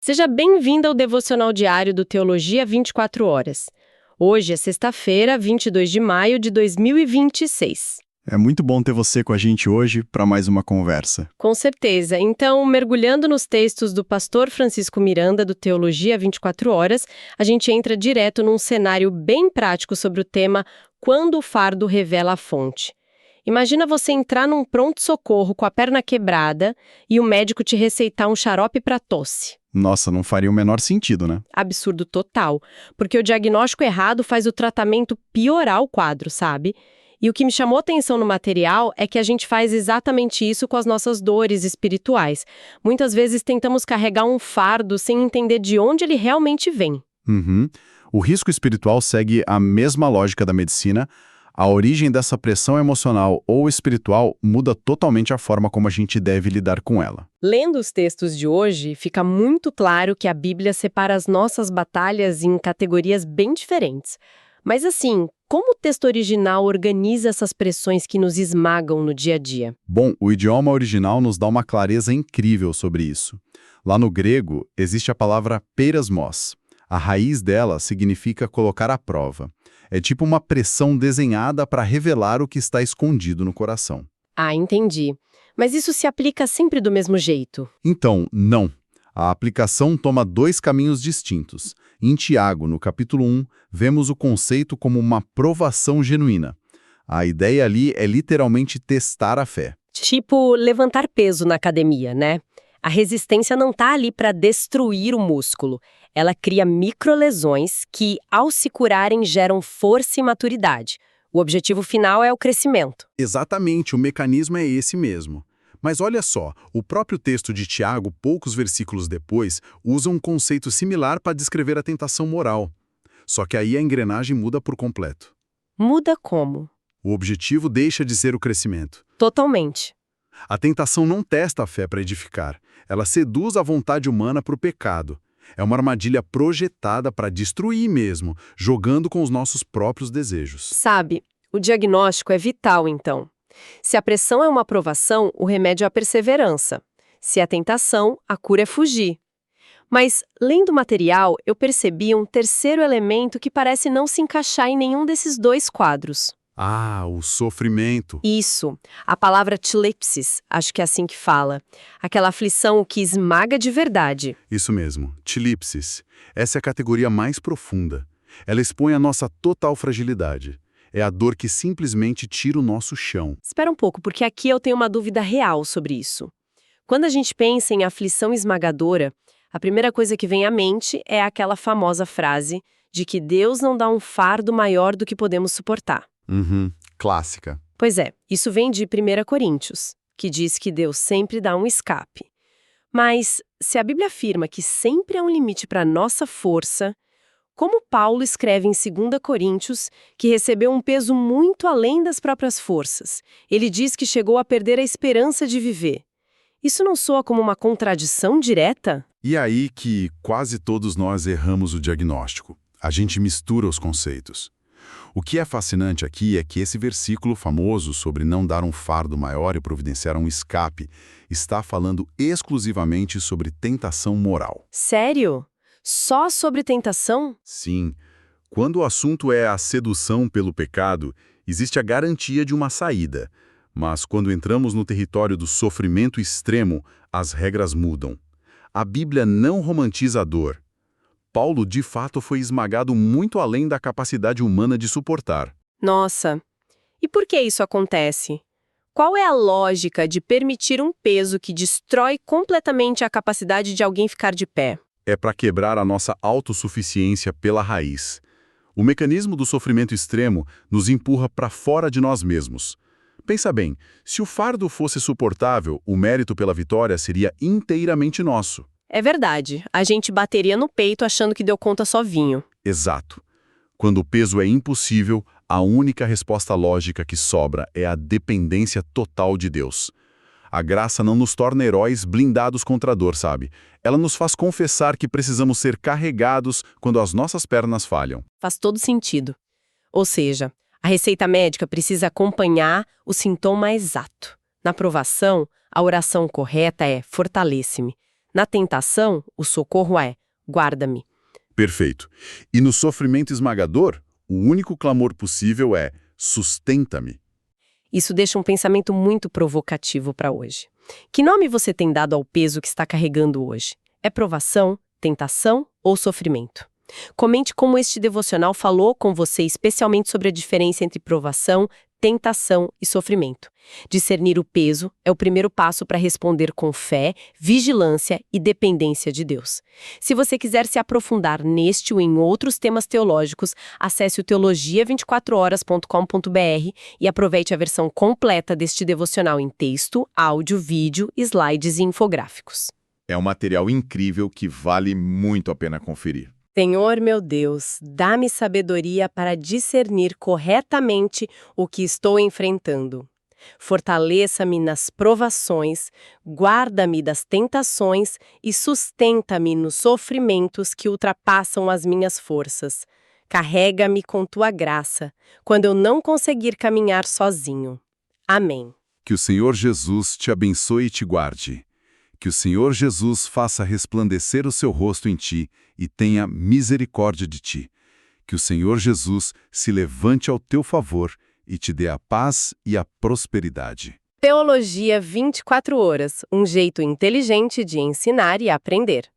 Seja bem-vindo ao devocional diário do Teologia 24 Horas. Hoje é sexta-feira, 22 de maio de 2026. É muito bom ter você com a gente hoje para mais uma conversa. Com certeza. Então, mergulhando nos textos do pastor Francisco Miranda, do Teologia 24 Horas, a gente entra direto num cenário bem prático sobre o tema Quando o fardo revela a fonte. Imagina você entrar num pronto-socorro com a perna quebrada e o médico te receitar um xarope para tosse. Nossa, não faria o menor sentido, né? Absurdo total, porque o diagnóstico errado faz o tratamento piorar o quadro, sabe? E o que me chamou atenção no material é que a gente faz exatamente isso com as nossas dores espirituais. Muitas vezes tentamos carregar um fardo sem entender de onde ele realmente vem. Uhum. O risco espiritual segue a mesma lógica da medicina. A origem dessa pressão emocional ou espiritual muda totalmente a forma como a gente deve lidar com ela. Lendo os textos de hoje, fica muito claro que a Bíblia separa as nossas batalhas em categorias bem diferentes. Mas assim, como o texto original organiza essas pressões que nos esmagam no dia a dia? Bom, o idioma original nos dá uma clareza incrível sobre isso. Lá no grego, existe a palavra peirasmos. A raiz dela significa colocar à prova. É tipo uma pressão desenhada para revelar o que está escondido no coração. Ah, entendi. Mas isso se aplica sempre do mesmo jeito? Então, não. A aplicação toma dois caminhos distintos. Em Tiago, no capítulo 1, vemos o conceito como uma provação genuína. A ideia ali é literalmente testar a fé. Tipo levantar peso na academia, né? A resistência não está ali para destruir o músculo. Ela cria microlesões que, ao se curarem, geram força e maturidade. O objetivo final é o crescimento. Exatamente, o mecanismo é esse mesmo. Mas olha só, o próprio texto de Tiago, poucos versículos depois, usa um conceito similar para descrever a tentação moral. Só que aí a engrenagem muda por completo. Muda como? O objetivo deixa de ser o crescimento. Totalmente. A tentação não testa a fé para edificar, ela seduz a vontade humana para o pecado. É uma armadilha projetada para destruir mesmo, jogando com os nossos próprios desejos. Sabe, o diagnóstico é vital, então. Se a pressão é uma aprovação, o remédio é a perseverança. Se é tentação, a cura é fugir. Mas, lendo o material, eu percebi um terceiro elemento que parece não se encaixar em nenhum desses dois quadros. Ah, o sofrimento. Isso, a palavra tlepsis, acho que é assim que fala. Aquela aflição que esmaga de verdade. Isso mesmo, tilipsis. Essa é a categoria mais profunda. Ela expõe a nossa total fragilidade. É a dor que simplesmente tira o nosso chão. Espera um pouco, porque aqui eu tenho uma dúvida real sobre isso. Quando a gente pensa em aflição esmagadora, a primeira coisa que vem à mente é aquela famosa frase de que Deus não dá um fardo maior do que podemos suportar. Clássica. Pois é, isso vem de 1 Coríntios, que diz que Deus sempre dá um escape. Mas, se a Bíblia afirma que sempre há um limite para a nossa força, como Paulo escreve em 2 Coríntios, que recebeu um peso muito além das próprias forças, ele diz que chegou a perder a esperança de viver. Isso não soa como uma contradição direta? E aí que quase todos nós erramos o diagnóstico. A gente mistura os conceitos. O que é fascinante aqui é que esse versículo famoso sobre não dar um fardo maior e providenciar um escape está falando exclusivamente sobre tentação moral. Sério? Só sobre tentação? Sim. Quando o assunto é a sedução pelo pecado, existe a garantia de uma saída. Mas quando entramos no território do sofrimento extremo, as regras mudam. A Bíblia não romantiza a dor. Paulo, de fato, foi esmagado muito além da capacidade humana de suportar. Nossa, e por que isso acontece? Qual é a lógica de permitir um peso que destrói completamente a capacidade de alguém ficar de pé? É para quebrar a nossa autossuficiência pela raiz. O mecanismo do sofrimento extremo nos empurra para fora de nós mesmos. Pensa bem, se o fardo fosse suportável, o mérito pela vitória seria inteiramente nosso. É verdade, a gente bateria no peito achando que deu conta sozinho. Exato. Quando o peso é impossível, a única resposta lógica que sobra é a dependência total de Deus. A graça não nos torna heróis blindados contra a dor, sabe? Ela nos faz confessar que precisamos ser carregados quando as nossas pernas falham. Faz todo sentido. Ou seja, a receita médica precisa acompanhar o sintoma exato. Na provação, a oração correta é fortalece-me. Na tentação, o socorro é: guarda-me. Perfeito. E no sofrimento esmagador, o único clamor possível é: sustenta-me. Isso deixa um pensamento muito provocativo para hoje. Que nome você tem dado ao peso que está carregando hoje? É provação, tentação ou sofrimento? Comente como este devocional falou com você especialmente sobre a diferença entre provação, tentação e sofrimento. Discernir o peso é o primeiro passo para responder com fé, vigilância e dependência de Deus. Se você quiser se aprofundar neste ou em outros temas teológicos, acesse o teologia24horas.com.br e aproveite a versão completa deste devocional em texto, áudio, vídeo, slides e infográficos. É um material incrível que vale muito a pena conferir. Senhor meu Deus, dá-me sabedoria para discernir corretamente o que estou enfrentando. Fortaleça-me nas provações, guarda-me das tentações e sustenta-me nos sofrimentos que ultrapassam as minhas forças. Carrega-me com tua graça, quando eu não conseguir caminhar sozinho. Amém. Que o Senhor Jesus te abençoe e te guarde. Que o Senhor Jesus faça resplandecer o seu rosto em ti e tenha misericórdia de ti. Que o Senhor Jesus se levante ao teu favor e te dê a paz e a prosperidade. Teologia 24 horas, um jeito inteligente de ensinar e aprender.